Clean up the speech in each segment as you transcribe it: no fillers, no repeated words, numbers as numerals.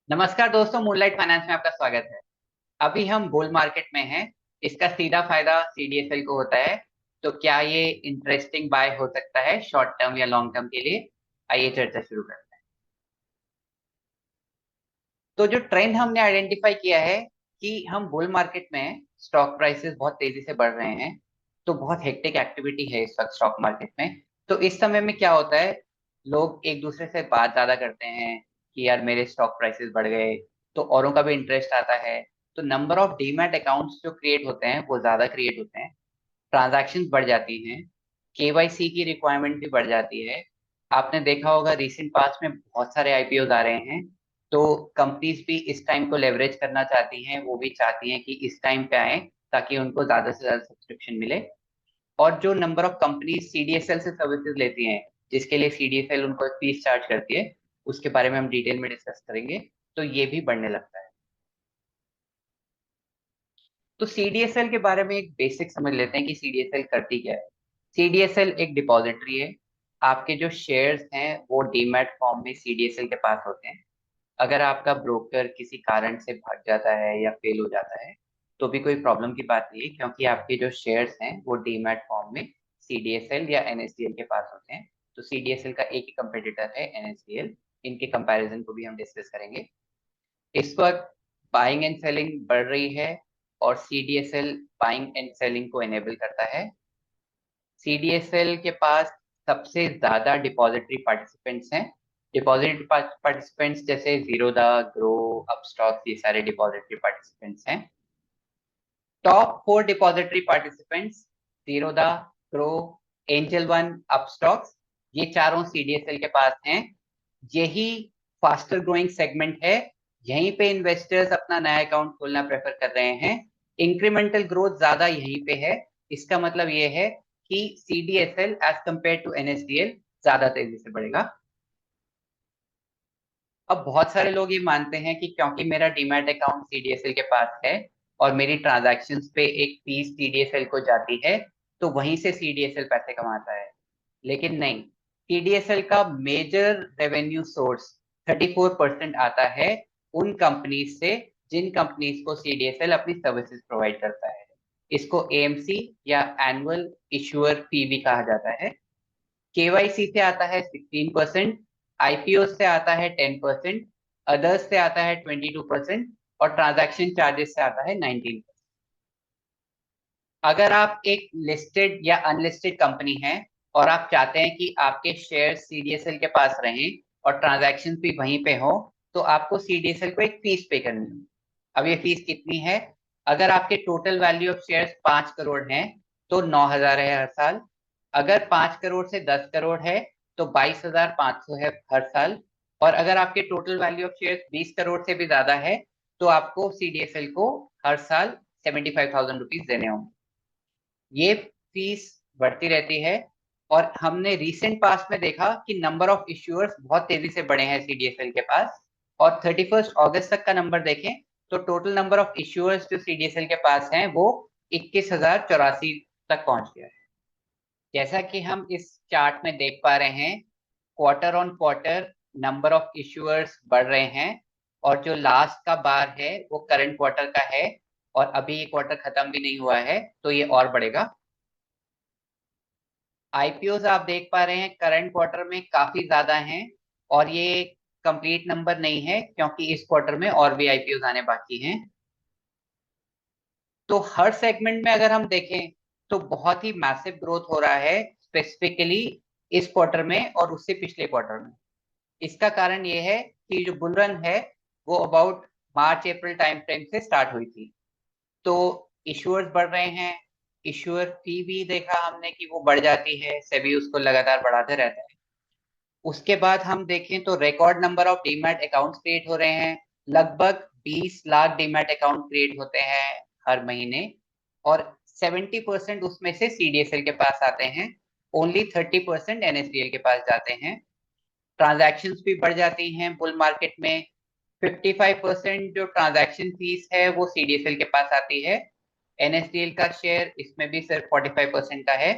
नमस्कार दोस्तों, moonlight finance में आपका स्वागत है। अभी हम बुल मार्केट में हैं। इसका सीधा फायदा सीडीएसएल को होता है। तो क्या ये इंटरेस्टिंग बाय हो सकता है शॉर्ट टर्म या लॉन्ग टर्म के लिए? आइए चर्चा शुरू करते हैं। तो जो ट्रेंड हमने आइडेंटिफाई किया है कि हम बुल मार्केट में स्टॉक प्राइसेस बहुत तेजी से बढ़ रहे हैं। तो बहुत हेक्टिक एक्टिविटी है इस वक्त स्टॉक मार्केट में। तो इस समय में क्या होता है, लोग एक दूसरे से बात ज्यादा करते हैं कि यार मेरे स्टॉक प्राइसेस बढ़ गए। तो औरों का भी इंटरेस्ट आता है। तो नंबर ऑफ डीमैट अकाउंट्स जो क्रिएट होते हैं वो ज्यादा क्रिएट होते हैं। ट्रांजैक्शंस बढ़ जाती हैं। केवाईसी की रिक्वायरमेंट भी बढ़ जाती है। आपने देखा होगा रिसेंट पास्ट में बहुत सारे आईपीओ आ रहे हैं। तो कंपनीज भी इस टाइम को लेवरेज करना चाहती हैं, वो भी चाहती हैं कि इस टाइम पे आए ताकि उनको ज्यादा से ज्यादा सब्सक्रिप्शन मिले। और जो नंबर ऑफ कंपनीज सीडीएसएल से सर्विसेज लेती हैं, जिसके लिए सीडीएसएल उनको फीस चार्ज करती है, उसके बारे में हम डिटेल में डिस्कस करेंगे। तो ये भी बढ़ने लगता है। तो सीडीएसएल के बारे में एक बेसिक समझ लेते हैं कि सीडीएसएल करती क्या है। सीडीएसएल एक डिपॉजिटरी है। आपके जो शेयर्स हैं वो डीमैट फॉर्म में सीडीएसएल के पास होते हैं। अगर आपका ब्रोकर किसी कारण से भाग जाता है या फेल हो जाता है तो भी कोई प्रॉब्लम की बात नहीं है, क्योंकि आपके जो शेयर्स हैं वो डीमैट फॉर्म में सीडीएसएल या एनएसडीएल के पास होते हैं। तो सीडीएसएल का एक ही कंपेटिटर है एनएसडीएल। इनके कंपैरिजन को भी हम डिस्कस करेंगे। इस वक्त बाइंग एंड सेलिंग बढ़ रही है और सीडीएसएल बाइंग एंड सेलिंग को एनेबल करता है। सीडीएसएल के पास सबसे ज्यादा डिपॉजिटरी पार्टिसिपेंट्स हैं। डिपॉजिटरी पार्टिसिपेंट्स जैसे जीरोधा, ग्रो, अपस्टॉक्स, ये सारे डिपॉजिटरी पार्टिसिपेंट्स हैं। Top 4 depository participants Zerodha, grow, angel one, Upstox, ये चारों सीडीएसएल के पास हैं। यही फास्टर ग्रोइंग सेगमेंट है। यहीं पे इन्वेस्टर्स अपना नया अकाउंट खोलना प्रेफर कर रहे हैं। इंक्रीमेंटल ग्रोथ ज्यादा यहीं पे है। इसका मतलब ये है कि CDSL as compare to NSDL ज्यादा तेजी से बढ़ेगा। अब बहुत सारे लोग ये मानते हैं कि क्योंकि मेरा डीमैट अकाउंट सीडीएसएल के पास है और मेरी ट्रांजैक्शंस पे एक फीस सीडीएसएल को जाती है, तो वहीं से सीडीएसएल पैसे कमाता है। लेकिन नहीं, सीडीएसएल का मेजर रेवेन्यू सोर्स 34% आता है उन कंपनीज से जिन कंपनीज को सीडीएसएल अपनी सर्विसेज प्रोवाइड करता है। इसको एएमसी या एनुअल इशूअर फी भी कहा जाता है। केवाईसी से आता है 16%, आईपीओ से आता है 10%, अदर्स से आता है 22% और ट्रांजैक्शन चार्जेस से आता है 19%। अगर आप एक लिस्टेड या अनलिस्टेड कंपनी हैं और आप चाहते हैं कि आपके शेयर सीडीएसएल के पास रहें और ट्रांजैक्शन भी वहीं पे हो, तो आपको सीडीएसएल को एक फीस पे करनी है। अब ये फीस कितनी है? अगर आपके total value of shares 5 crore हैं तो 9,000 है हर साल। अगर 5 करोड़ से 10 करोड़ है तो 22,500 है हर साल। और अगर आपके total value of shares 20 crore से भी ज्यादा है तो आपको सीडीएसएल को हर साल 75,000 रुपीज देने होंगे। ये फीस बढ़ती रहती है। और हमने रिसेंट पास्ट में देखा कि नंबर ऑफ इश्यूअर्स बहुत तेजी से बढ़े हैं सीडीएसएल के पास। और 31 अगस्त तक का नंबर देखें तो टोटल नंबर ऑफ इश्यूअर्स जो सीडीएसएल के पास हैं वो 21,084 तक पहुंच गया है। जैसा कि हम इस चार्ट में देख पा रहे हैं, quarter on quarter number of issuers बढ़ रहे हैं। और जो लास्ट का बार है वो करंट क्वार्टर का है। और अभी ये क्वार्टर खत्म भी नहीं हुआ है तो ये और बढ़ेगा। आईपीओ आप देख पा रहे हैं करंट क्वार्टर में काफी ज्यादा हैं। और ये कंप्लीट नंबर नहीं है क्योंकि इस क्वार्टर में और भी आईपीओ आने बाकी हैं। तो हर सेगमेंट में अगर हम देखें तो बहुत ही मैसिव ग्रोथ हो रहा है, स्पेसिफिकली इस क्वार्टर में और उससे पिछले क्वार्टर में। इसका कारण ये है कि जो बुल रन है वो about March April time frame से स्टार्ट हुई थी। तो इश्यूअर्स बढ़ रहे हैं। इश्यूअर फी भी देखा हमने कि वो बढ़ जाती है, सेबी उसको लगातार बढ़ाते रहता है। उसके बाद हम देखें तो record number of demat accounts create हो रहे हैं। लगभग 20 लाख डीमैट अकाउंट क्रिएट होते हैं हर महीने। और 70% उसमें से सीडीएसएल के पास आते हैं। ओनली 30% एनएसडीएल के पास जाते हैं। ट्रांजैक्शंस भी बढ़ जाती हैं बुल मार्केट में। 55% जो ट्रांजैक्शन फीस है वो सीडीएसएल के पास आती है। एनएसडीएल का शेयर इसमें भी सिर्फ 45% का है।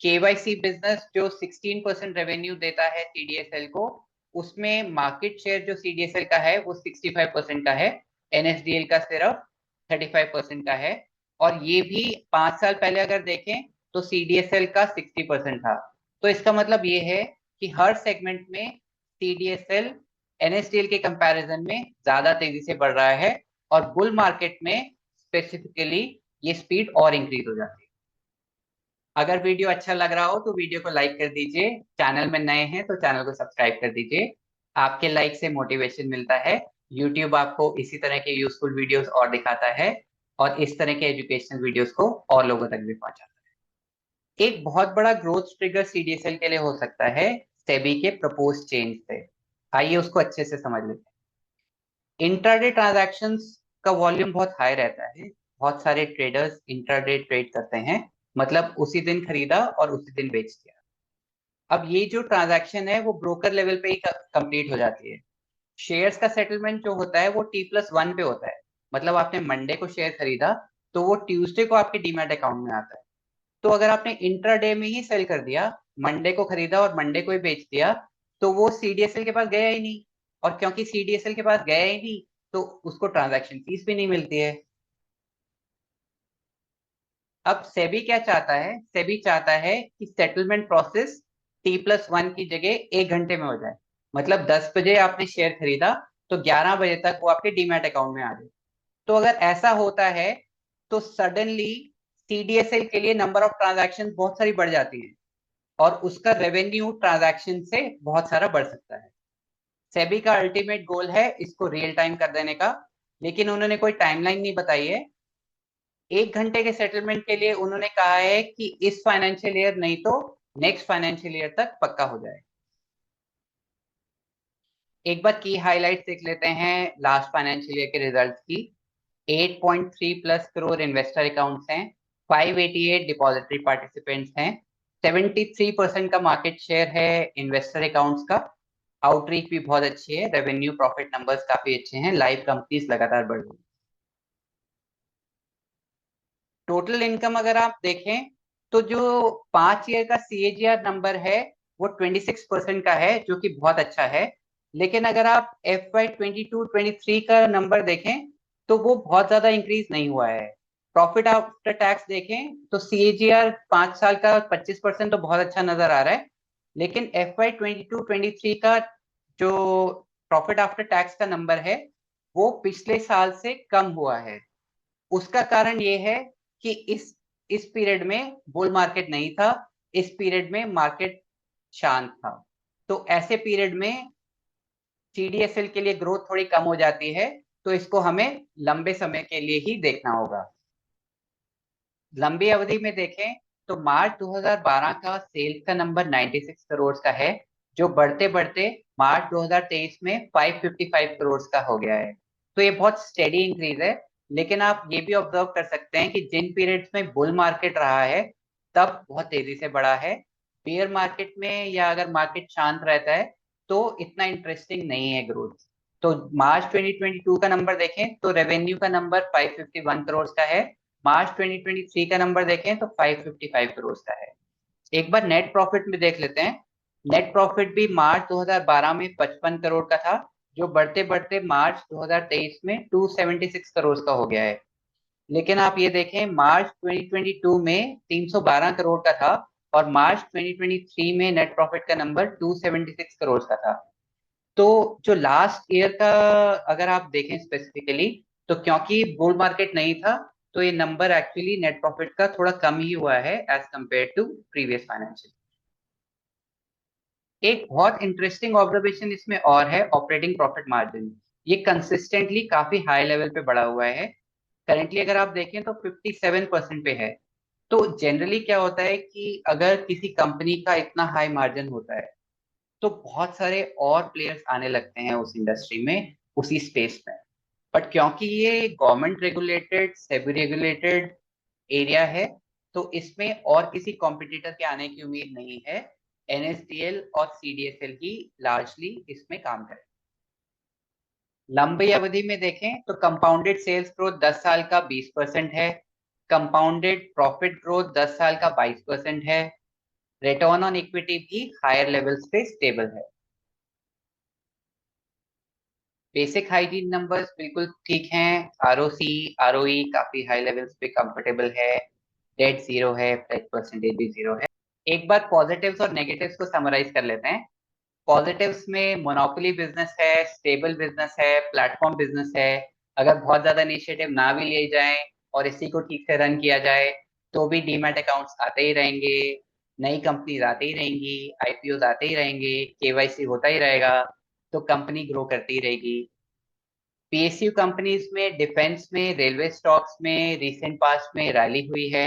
केवाईसी बिजनेस जो 16% रेवेन्यू देता है सीडीएसएल को, उसमें मार्केट शेयर जो सीडीएसएल का है वो 65% का है, एनएसडीएल का सिर्फ 35% का है। और ये भी 5 साल पहले अगर देखें तो सीडीएसएल का 60% था। तो इसका मतलब ये है कि हर सेगमेंट में सीडीएसएल एनएसडीएल के कंपैरिजन में ज्यादा तेजी से बढ़ रहा है, और बुल मार्केट में स्पेसिफिकली ये स्पीड और इंक्रीज हो जाती है। अगर वीडियो अच्छा लग रहा हो तो वीडियो को लाइक कर दीजिए, चैनल में नए हैं तो चैनल को सब्सक्राइब कर दीजिए। आपके लाइक से मोटिवेशन मिलता है, यूट्यूब आपको इसी तरह के यूजफुल वीडियोस और दिखाता है, और इस तरह के एजुकेशनल वीडियोस को और लोगों तक भी पहुंचाता है। एक बहुत बड़ा ग्रोथ ट्रिगर सीडीएसएल के लिए हो सकता है सेबी के प्रपोज चेंज से। आइए उसको अच्छे से समझ लेते हैं। इंट्राडे ट्रांजैक्शंस का वॉल्यूम बहुत हाई रहता है, बहुत सारे ट्रेडर्स इंट्राडे ट्रेड करते हैं, मतलब उसी दिन खरीदा और उसी दिन बेच दिया। अब ये जो ट्रांजैक्शन है वो ब्रोकर लेवल पे ही कंप्लीट हो जाती है। शेयर्स का सेटलमेंट जो होता है वो T+1 पे होता है, मतलब आपने मंडे को शेयर खरीदा तो वो ट्यूसडे को आपके डीमैट अकाउंट में आता है। तो अगर आपने इंट्राडे में ही सेल कर दिया, मंडे को खरीदा और मंडे को ही बेच दिया, तो वो सीडीएसएल के पास गया ही नहीं। और क्योंकि सीडीएसएल के पास गया ही नहीं, तो उसको ट्रांजैक्शन फीस भी नहीं मिलती है। अब सेबी क्या चाहता है? सेबी चाहता है कि सेटलमेंट प्रोसेस T+1 की जगह 1 घंटे में हो जाए। मतलब 10 बजे आपने शेयर खरीदा तो 11 बजे तक वो आपके डीमैट अकाउंट में आ जाए। तो अगर ऐसा होता है तो सडनली सीडीएसएल के लिए नंबर ऑफ ट्रांजैक्शन बहुत सारी बढ़ जाती है, और उसका रेवेन्यू ट्रांजैक्शन से बहुत सारा बढ़ सकता है। सेबी का अल्टीमेट गोल है इसको रियल टाइम कर देने का, लेकिन उन्होंने कोई टाइमलाइन नहीं बताई है। 1 घंटे के सेटलमेंट के लिए उन्होंने कहा है कि इस फाइनेंशियल ईयर नहीं तो नेक्स्ट फाइनेंशियल ईयर तक पक्का हो जाए। एक बार की हाइलाइट देख लेते हैं लास्ट फाइनेंशियल ईयर के रिजल्ट की। 8.3+ करोड़ इन्वेस्टर अकाउंट्स हैं, 588 डिपॉजिटरी पार्टिसिपेंट्स हैं, 73% का मार्केट शेयर है इन्वेस्टर अकाउंट्स का। आउटरीच भी बहुत अच्छी है, रेवेन्यू प्रॉफिट नंबर्स काफी अच्छे हैं, लाइव कंपनीज लगातार बढ़ रही है। टोटल इनकम अगर आप देखें तो जो 5 ईयर का सीएजीआर नंबर है वो 26% का है, जो कि बहुत अच्छा है। लेकिन अगर आप FY 22-23 का नंबर देखें तो वो बहुत ज्यादा इंक्रीज नहीं हुआ है। प्रॉफिट आफ्टर टैक्स देखें तो सीएजीआर 5 साल का 25% तो बहुत अच्छा नजर आ रहा है, लेकिन FY 22-23 का जो प्रॉफिट आफ्टर टैक्स का नंबर है वो पिछले साल से कम हुआ है। उसका कारण ये है कि इस पीरियड में बुल मार्केट नहीं था, इस पीरियड में मार्केट शांत था। तो ऐसे पीरियड में सीडीएसएल के लिए ग्रोथ थोड़ी कम हो जाती है, तो इसको हमें लंबे समय के लिए ही देखना होगा। लंबी अवधि में देखें तो मार्च 2012 का सेल्स का नंबर 96 करोड़ का है, जो बढ़ते बढ़ते मार्च 2023 में 555 करोड़ का हो गया है। तो ये बहुत स्टेडी इंक्रीज है। लेकिन आप ये भी ऑब्जर्व कर सकते हैं कि जिन पीरियड्स में बुल मार्केट रहा है तब बहुत तेजी से बढ़ा है। बेयर मार्केट में या अगर मार्केट शांत रहता है तो इतना इंटरेस्टिंग नहीं है ग्रोथ। तो मार्च 2022 का नंबर देखें तो रेवेन्यू का नंबर 551 करोड़ का है, मार्च 2023 का नंबर देखें तो 555 करोड़ का है। एक बार नेट प्रॉफिट में देख लेते हैं। नेट प्रॉफिट भी मार्च 2012 में 55 करोड़ का था, जो बढ़ते बढ़ते मार्च 2023 में 276 करोड़ का हो गया है। लेकिन आप ये देखें मार्च 2022 में 312 करोड़ का था, और मार्च 2023 में नेट प्रॉफिट का नंबर 276 करोड़ का था। तो जो लास्ट ईयर का अगर आप देखें स्पेसिफिकली, तो क्योंकि बुल मार्केट नहीं था तो ये नंबर एक्चुअली नेट प्रॉफिट का थोड़ा कम ही हुआ है as compare to previous financial. एक बहुत इंटरेस्टिंग ऑब्जर्वेशन इसमें और है ऑपरेटिंग प्रॉफिट मार्जिन। ये कंसिस्टेंटली काफी हाई लेवल पे बढ़ा हुआ है। करेंटली अगर आप देखें तो 57% पे है। तो जनरली क्या होता है कि अगर किसी कंपनी का इतना हाई मार्जिन होता है तो बहुत सारे और प्लेयर्स आने लगते हैं उस इंडस्ट्री में, उसी स्पेस में। बट क्योंकि ये government regulated SEBI regulated area है, तो इसमें और किसी कॉम्पिटिटर के आने की उम्मीद नहीं है। एनएसडीएल और सीडीएसएल ही लार्जली इसमें काम करें। लंबी अवधि में देखें तो कंपाउंडेड सेल्स ग्रोथ 10 साल का 20% है, कंपाउंडेड प्रॉफिट ग्रोथ 10 साल का 22% है, रिटर्न ऑन इक्विटी भी हायर लेवल्स पे स्टेबल है। बेसिक हाइजीन नंबर्स बिल्कुल ठीक हैं। आरओसी आरओई काफी हाई लेवल्स पे कंफर्टेबल है। डेट जीरो है, फ्लैट परसेंटेज भी जीरो है। एक बार पॉजिटिव्स और नेगेटिव्स को समराइज कर लेते हैं। पॉजिटिव्स में मोनोपोली बिजनेस है, स्टेबल बिजनेस है, प्लेटफॉर्म बिजनेस है। अगर बहुत ज्यादा इनिशिएटिव ना भी लिए जाएं और इसी को ठीक से रन किया जाए तो भी डीमैट अकाउंट्स आते ही रहेंगे, नई कंपनीज आते ही रहेंगी, आईपीओ आते ही रहेंगे, केवाईसी होता ही रहेगा, तो कंपनी ग्रो करती ही रहेगी। पीएसयू कंपनीज में, डिफेंस में, रेलवे स्टॉक्स में रिसेंट पास्ट में रैली हुई है।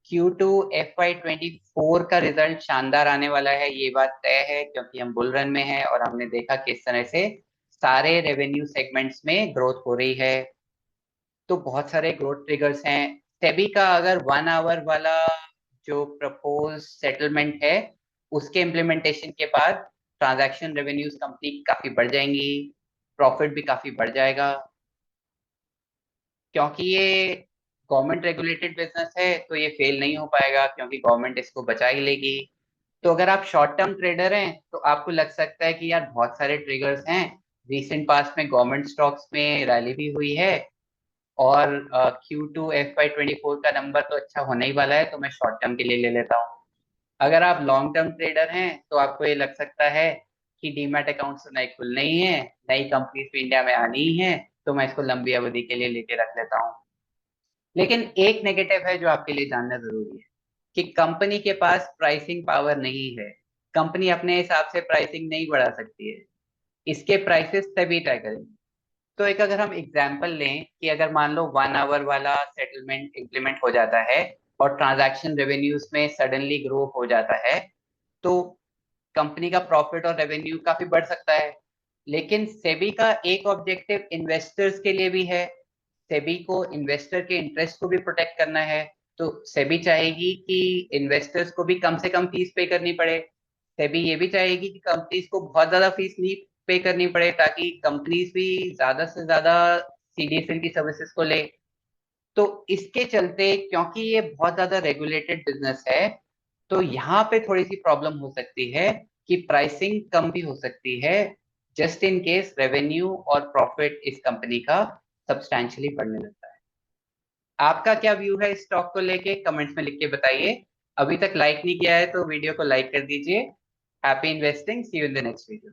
Q2 FY24 का रिजल्ट शानदार आने वाला है, ये बात तय है, क्योंकि हम बुल रन में हैं और हमने देखा किस तरह से सारे रेवेन्यू सेगमेंट्स में ग्रोथ हो रही है। तो बहुत सारे ग्रोथ ट्रिगर्स हैं। सेबी का अगर 1 आवर वाला जो प्रपोज सेटलमेंट है उसके इम्प्लीमेंटेशन के बाद ट्रांजैक्शन रेवेन्यूज कंपनी काफी बढ़ जाएंगी, प्रॉफिट भी काफी बढ़ जाएगा। क्योंकि ये गवर्नमेंट रेगुलेटेड बिजनेस है तो ये फेल नहीं हो पाएगा, क्योंकि गवर्नमेंट इसको बचा ही लेगी। तो अगर आप शॉर्ट टर्म ट्रेडर हैं तो आपको लग सकता है कि यार बहुत सारे ट्रिगर्स हैं, रिसेंट पास्ट में गवर्नमेंट स्टॉक्स में रैली भी हुई है और Q2 FY24 का नंबर तो अच्छा होने ही वाला है, तो मैं शॉर्ट टर्म के लिए ले लेता हूँ। अगर आप लॉन्ग टर्म ट्रेडर हैं तो आपको ये लग सकता है कि डीमैट अकाउंट्स नए खुलने ही है, नई कंपनीज भी इंडिया में आनी ही है, तो मैं इसको लंबी अवधि के लिए लेके रख लेता हूँ। लेकिन एक नेगेटिव है जो आपके लिए जानना जरूरी है, कि कंपनी के पास प्राइसिंग पावर नहीं है। कंपनी अपने हिसाब से प्राइसिंग नहीं बढ़ा सकती है, इसके प्राइसेस तभी तय करेंगे। तो एक अगर हम एग्जांपल लें कि अगर मान लो 1 आवर वाला सेटलमेंट इम्प्लीमेंट हो जाता है और ट्रांजैक्शन रेवेन्यूज में सडनली ग्रो हो जाता है, तो कंपनी का प्रॉफिट और रेवेन्यू काफी बढ़ सकता है। लेकिन सेबी का एक ऑब्जेक्टिव इन्वेस्टर्स के लिए भी है। सेबी को इन्वेस्टर के इंटरेस्ट को भी प्रोटेक्ट करना है। तो सेबी चाहेगी कि इन्वेस्टर्स को भी कम से कम फीस पे करनी पड़े। सेबी ये भी चाहेगी कि कंपनीज को बहुत ज्यादा फीस नहीं पे करनी पड़े, ताकि कंपनीज भी ज्यादा से ज्यादा सीडीएसएल की सर्विसेज को ले। तो इसके चलते, क्योंकि ये बहुत ज्यादा रेगुलेटेड बिजनेस है, तो यहाँ पे थोड़ी सी प्रॉब्लम हो सकती है कि प्राइसिंग कम भी हो सकती है, जस्ट इन केस रेवेन्यू और प्रॉफिट इस कंपनी का सब्सटैंशियली बढ़ने लगता है। आपका क्या व्यू है इस स्टॉक को लेके, कमेंट्स में लिख के बताइए। अभी तक लाइक नहीं किया है तो वीडियो को लाइक कर दीजिए। Happy investing, see you in the next video.